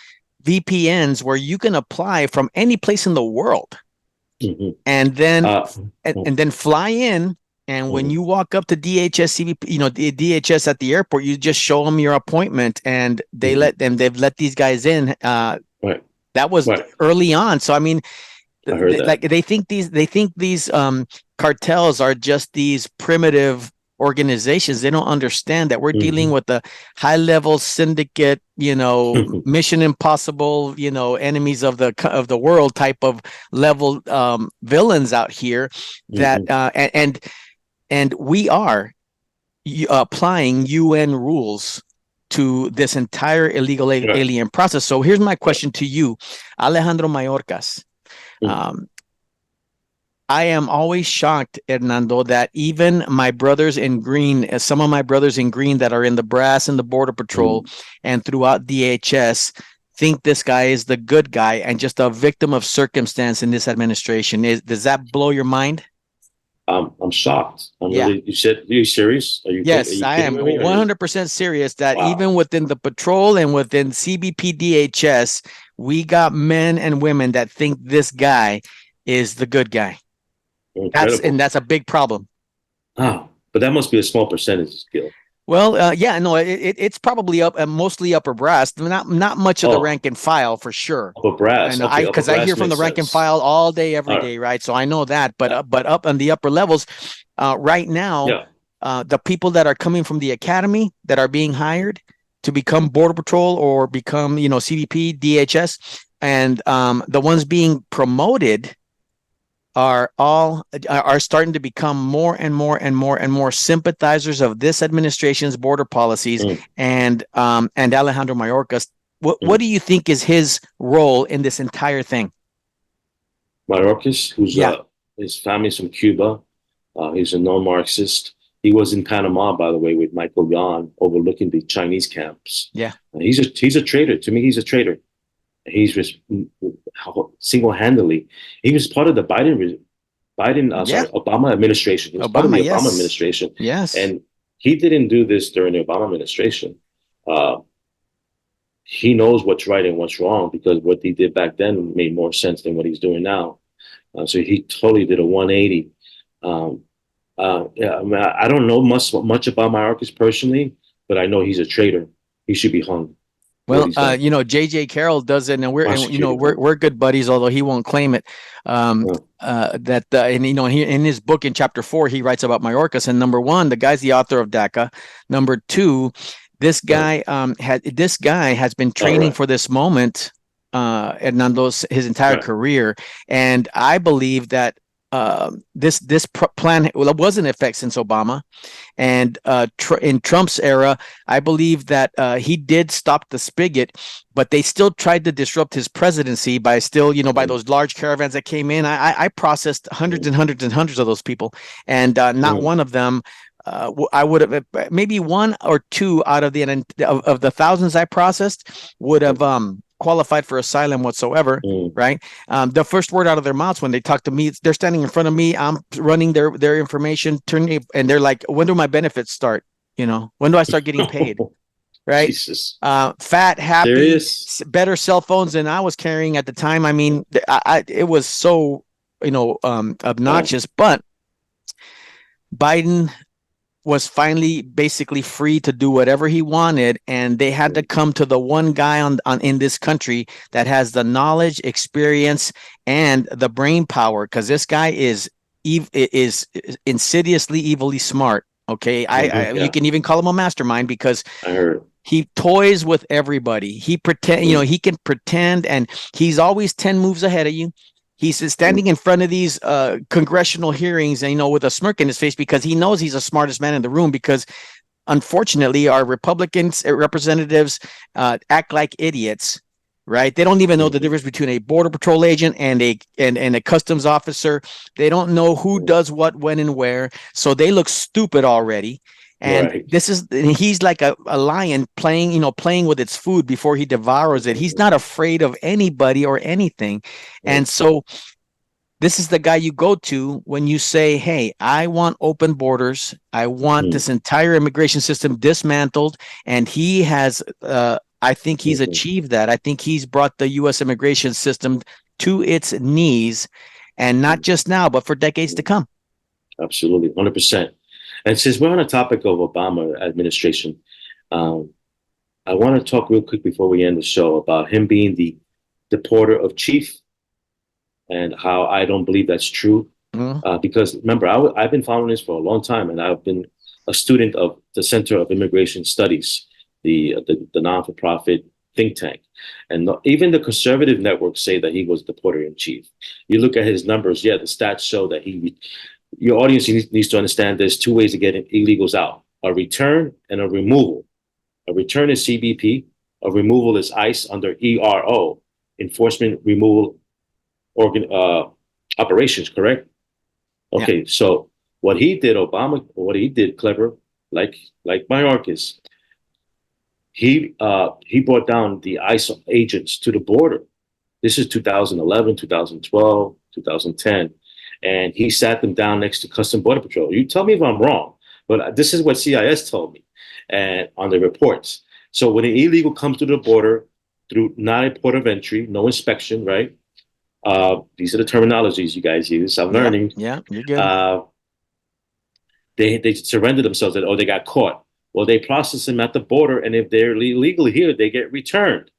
VPNs where you can apply from any place in the world, and then and then fly in? And when you walk up to DHS CBP, the DHS at the airport, you just show them your appointment, and they've let these guys in. That was early on. So I mean, they think these cartels are just these primitive organizations. They don't understand that we're dealing with a high-level syndicate, Mission Impossible, enemies of the world type of level villains out here. That and we are applying UN rules to this entire illegal alien process. So here's my question to you, Alejandro Mayorkas. I am always shocked, Hernando, that even my brothers in green, some of my brothers in green that are in the brass and the Border Patrol and throughout DHS, think this guy is the good guy and just a victim of circumstance in this administration. Does that blow your mind? I'm shocked. Really, are you serious? Yes, I am 100% serious that even within the patrol and within CBP DHS, we got men and women that think this guy is the good guy. That's a big problem. Oh, but that must be a small percentage, Gil. Well, it's probably mostly upper brass, not much of the rank and file for sure. Upper brass, because I hear from the rank and file all day, every day, right? So I know that, but up on the upper levels, right now, the people that are coming from the academy that are being hired to become Border Patrol or become, CBP, DHS, and the ones being promoted are starting to become more and more and more and more sympathizers of this administration's border policies. And Alejandro Mayorkas, what do you think is his role in this entire thing? Mayorkas, who's his family's from Cuba, he's a non-Marxist. He was in Panama, by the way, with Michael Yan, overlooking the Chinese camps. Yeah, he's a traitor. To me, he's a traitor. He's just single-handedly. He was part of the Obama administration. He was part of the Obama administration. Yes, and he didn't do this during the Obama administration. He knows what's right and what's wrong because what he did back then made more sense than what he's doing now. So he totally did a 180. I don't know much about Mayorkas personally, but I know he's a traitor. He should be hung. Well, J.J. Carroll does it, and we're good buddies, although he won't claim it. In his book in chapter 4, he writes about Mayorkas. And number one, the guy's the author of DACA. Number two, this guy has been training for this moment, Hernando's his entire career, and I believe that this plan was in effect since Obama, and in Trump's era, I believe that he did stop the spigot, but they still tried to disrupt his presidency by by those large caravans that came in. I processed hundreds and hundreds and hundreds of those people, and not one of them. I would have maybe one or two out of the thousands I processed would have qualified for asylum whatsoever, right? The first word out of their mouths when they talk to me, they're standing in front of me. I'm running their information, and they're like, "When do my benefits start? When do I start getting paid?" Right? Jesus. Fat, happy, Serious? better cell phones than I was carrying at the time. I mean, it was so obnoxious. But Biden was finally basically free to do whatever he wanted, and they had to come to the one guy on in this country that has the knowledge, experience, and the brain power, because this guy is insidiously evilly smart. Okay, you can even call him a mastermind, because I heard. he toys with everybody. He he can pretend, and he's always 10 moves ahead of you. He's standing in front of these congressional hearings, and with a smirk in his face, because he knows he's the smartest man in the room. Because unfortunately, our Republicans representatives act like idiots, right? They don't even know the difference between a border patrol agent and a customs officer. They don't know who does what, when, and where. So they look stupid already. And he's like a lion playing with its food before he devours it. He's not afraid of anybody or anything. And so this is the guy you go to when you say, "Hey, I want open borders. I want this entire immigration system dismantled." And he has, I think he's achieved that. I think he's brought the U.S. immigration system to its knees, and not just now, but for decades to come. Absolutely, 100%. And since we're on the topic of Obama administration, I want to talk real quick before we end the show about him being the deporter of chief, and how I don't believe that's true. Because remember, I've been following this for a long time, and I've been a student of the Center of Immigration Studies, the non-for-profit think tank. And even the conservative networks say that he was deporter in chief. You look at his numbers, the stats show that your audience needs to understand there's two ways to get illegals out: a return and a removal. A return is CBP, a removal is ICE under ERO, Enforcement Removal Operations, correct? Okay, so what he did, clever, like Mayorkas, he brought down the ICE agents to the border. This is 2011, 2012, 2010. And he sat them down next to Customs Border Patrol. You tell me if I'm wrong, but this is what CIS told me and on the reports. So when an illegal comes to the border through not a port of entry, no inspection, right? These are the terminologies you guys use. I'm learning. Yeah, you're good. They surrender themselves, or they got caught. Well, they process them at the border, and if they're illegal here, they get returned.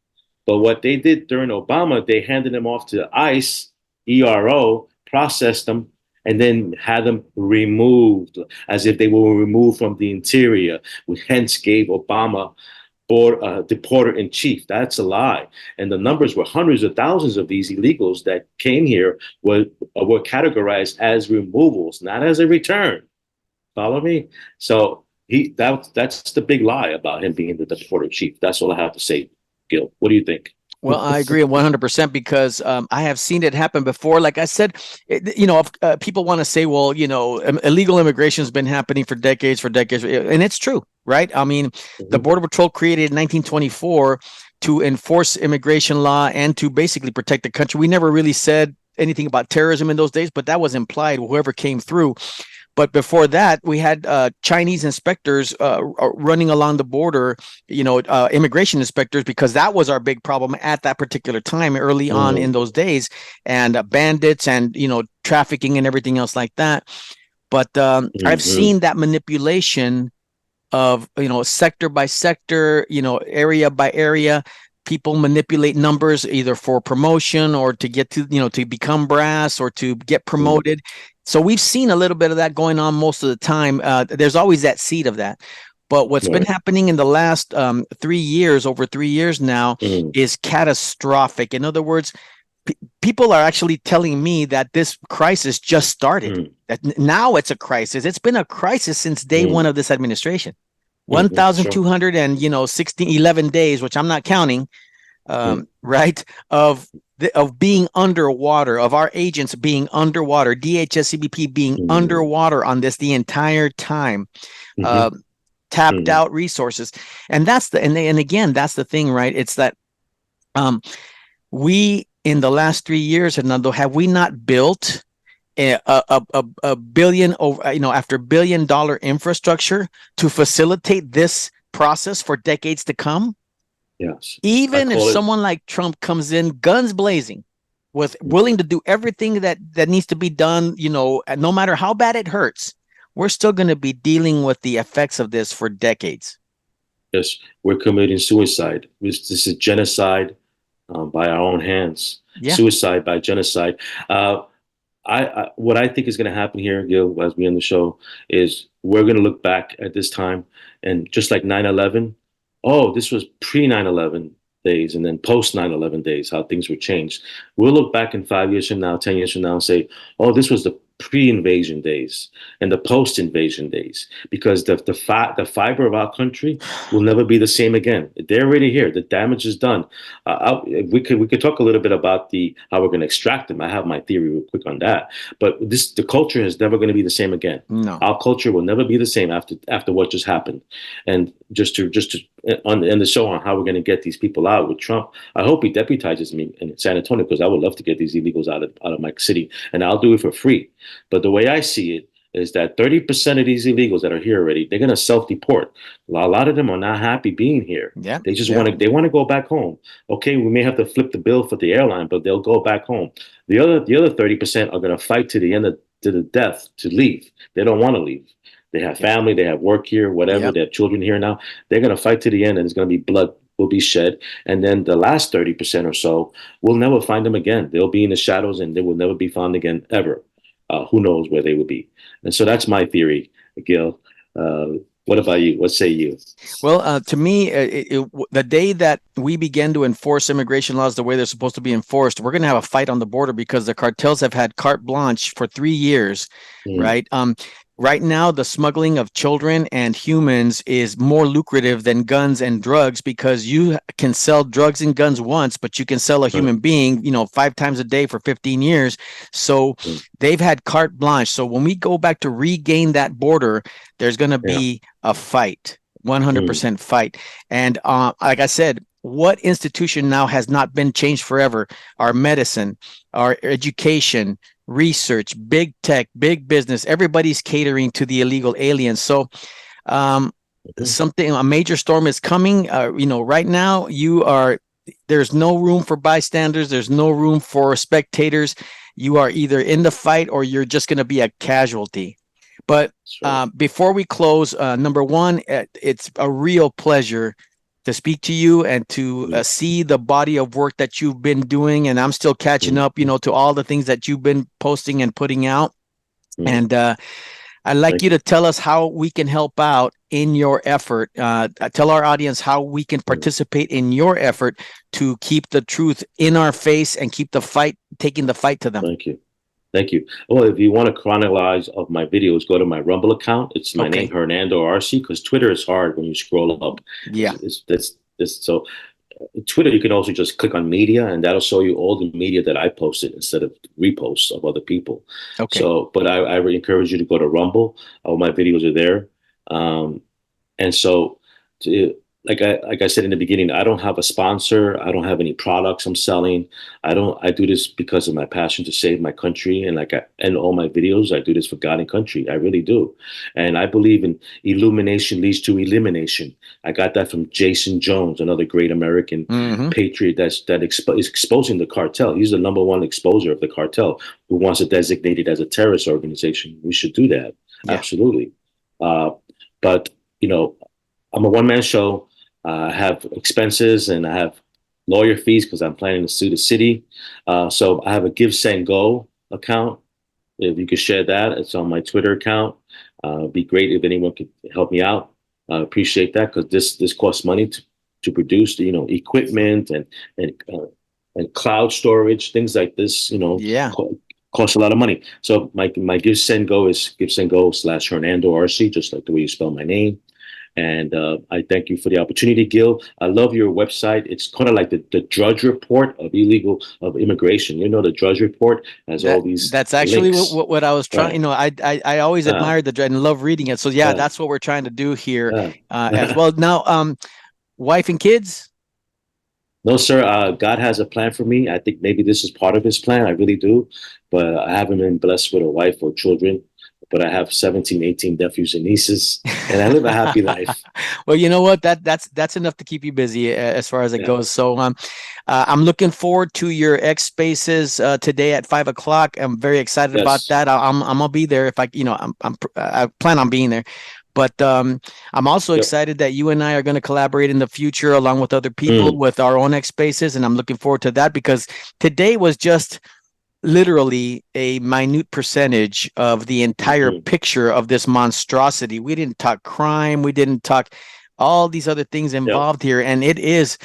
But what they did during Obama, they handed them off to ICE, ERO, processed them, and then had them removed as if they were removed from the interior, which hence gave Obama deporter in chief. That's a lie. And the numbers were hundreds of thousands of these illegals that came here were categorized as removals, not as a return. Follow me? So that's the big lie about him being the deporter in chief. That's all I have to say, Gil. What do you think? Well, I agree 100%, because I have seen it happen before. Like I said, if people want to say, well, illegal immigration has been happening for decades, and it's true, right? I mean, the Border Patrol created in 1924 to enforce immigration law and to basically protect the country. We never really said anything about terrorism in those days, but that was implied, whoever came through. But before that, we had Chinese inspectors running along the border, immigration inspectors, because that was our big problem at that particular time, early on in those days, and bandits and, trafficking and everything else like that. But I've seen that manipulation of, sector by sector, area by area. People manipulate numbers either for promotion or to get to, to become brass or to get promoted. So we've seen a little bit of that going on most of the time. There's always that seed of that. But what's been happening in the last 3 years, over 3 years now, is catastrophic. In other words, people are actually telling me that this crisis just started. That now it's a crisis. It's been a crisis since day one of this administration. 11 days, which I'm not counting, right, of being underwater, of our agents being underwater, DHS, CBP being underwater on this the entire time, tapped out resources. And that's again, that's the thing, right? It's that Um, we in the last 3 years, Hernando, have we not built a billion over, after $1 billion infrastructure to facilitate this process for decades to come? Yes, I Even if call it. someone like Trump comes in guns blazing, with willing to do everything that needs to be done, no matter how bad it hurts, we're still going to be dealing with the effects of this for decades. Yes, we're committing suicide. This is genocide by our own hands. Yeah. Suicide by genocide. Uh, what I think is going to happen here, Gil, as we end the show, is we're going to look back at this time and just like 9/11. Oh, this was pre 9/11 days and then post 9/11 days, how things were changed. We'll look back in 5 years from now, 10 years from now, and say, oh, this was the pre-invasion days and the post-invasion days, because the fiber of our country will never be the same again. They're already here. The damage is done. We could talk a little bit about the how we're going to extract them. I have my theory real quick on that. But the culture is never going to be the same again. No. Our culture will never be the same after what just happened. And just to on the show on how we're going to get these people out with Trump, I hope he deputizes me in San Antonio, because I would love to get these illegals out of my city, and I'll do it for free. But the way I see it is that 30% of these illegals that are here already, they're going to self-deport. A lot of them are not happy being here. Yeah. They just want to go back home. Okay, we may have to flip the bill for the airline, but they'll go back home. The other 30% are going to fight to the end to the death to leave. They don't want to leave. They have family, they have work here, whatever. Yep. They have children here now. They're going to fight to the end, and there's going to be blood will be shed. And then the last 30% or so, we'll never find them again. They'll be in the shadows, and they will never be found again, ever. Who knows where they will be? And so that's my theory, Gil. What about you? What say you? Well, to me, the day that we begin to enforce immigration laws the way they're supposed to be enforced, we're going to have a fight on the border, because the cartels have had carte blanche for 3 years, right? Right now, the smuggling of children and humans is more lucrative than guns and drugs, because you can sell drugs and guns once, but you can sell a human being, 5 times a day for 15 years. So they've had carte blanche. So when we go back to regain that border, there's going to be a fight, 100% fight. And like I said, what institution now has not been changed forever? Our medicine, our education, research, big tech, big business, everybody's catering to the illegal aliens. So a major storm is coming. Right now there's no room for bystanders. There's no room for spectators. You are either in the fight or you're just going to be a casualty. But before we close, number one, it's a real pleasure to speak to you and to see the body of work that you've been doing. And I'm still catching up, to all the things that you've been posting and putting out. And I'd like you to tell us how we can help out in your effort. Tell our audience how we can participate in your effort to keep the truth in our face and keep taking the fight to them. Thank you. Thank you. Well, if you want to chronologize of my videos, go to my Rumble account. It's my name, Hernando Arce, because Twitter is hard when you scroll up. Yeah. So Twitter, you can also just click on media, and that'll show you all the media that I posted instead of reposts of other people. Okay. So, but I really encourage you to go to Rumble. All my videos are there. And so, like I said in the beginning, I don't have a sponsor. I don't have any products I'm selling. I do this because of my passion to save my country, and and all my videos, I do this for God and country. I really do, and I believe in illumination leads to elimination. I got that from Jason Jones, another great American patriot is exposing the cartel. He's the number one exposer of the cartel, who wants to designate it as a terrorist organization. We should do that, absolutely. But I'm a one-man show. I have expenses and I have lawyer fees because I'm planning to sue the city. So I have a Give, Send, Go account. If you could share that, it's on my Twitter account. It'd be great if anyone could help me out. I appreciate that, because this costs money to produce, equipment and cloud storage, things like this. Costs a lot of money. So my Give, Send, Go is GiveSendGo/Hernando Arce, just like the way you spell my name. And I thank you for the opportunity, Gil. I love your website. It's kind of like the Drudge Report of immigration. The Drudge Report has all these. That's actually what I was trying. I always admired the Drudge and love reading it. So that's what we're trying to do here as well. Now, wife and kids. No, sir. God has a plan for me. I think maybe this is part of his plan. I really do. But I haven't been blessed with a wife or children. But I have 17, 18 nephews and nieces, and I live a happy life. Well, you know what? That's enough to keep you busy as far as it Yeah. goes. So I'm looking forward to your X Spaces today at 5 o'clock. I'm very excited about Yes. that. I'm gonna be there if I, I plan on being there. But I'm also Yep. excited that you and I are going to collaborate in the future along with other people Mm. with our own X Spaces, and I'm looking forward to that because today was just literally a minute percentage of the entire Hmm. picture of this monstrosity. We didn't talk crime, we didn't talk all these other things Yep. involved here, and it is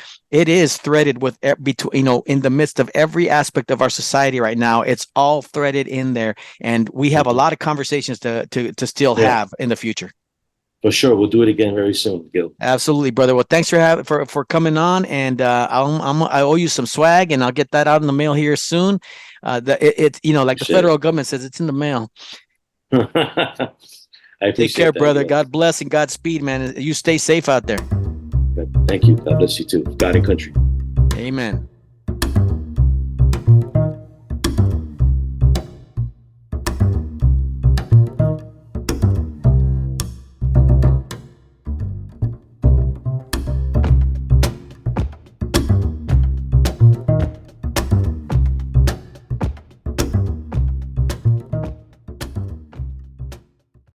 threaded with between, in the midst of every aspect of our society right now. It's all threaded in there, and we have a Hmm. lot of conversations to still Yeah. have in the future. For sure. We'll do it again very soon, Gil. Absolutely, brother. Well, thanks for coming on, and I owe you some swag, and I'll get that out in the mail here soon. It's like the Appreciate federal government says, it's in the mail. it. I Take care, appreciate that, brother. Gil. God bless and Godspeed, man. You stay safe out there. Thank you. God bless you too. God and country. Amen.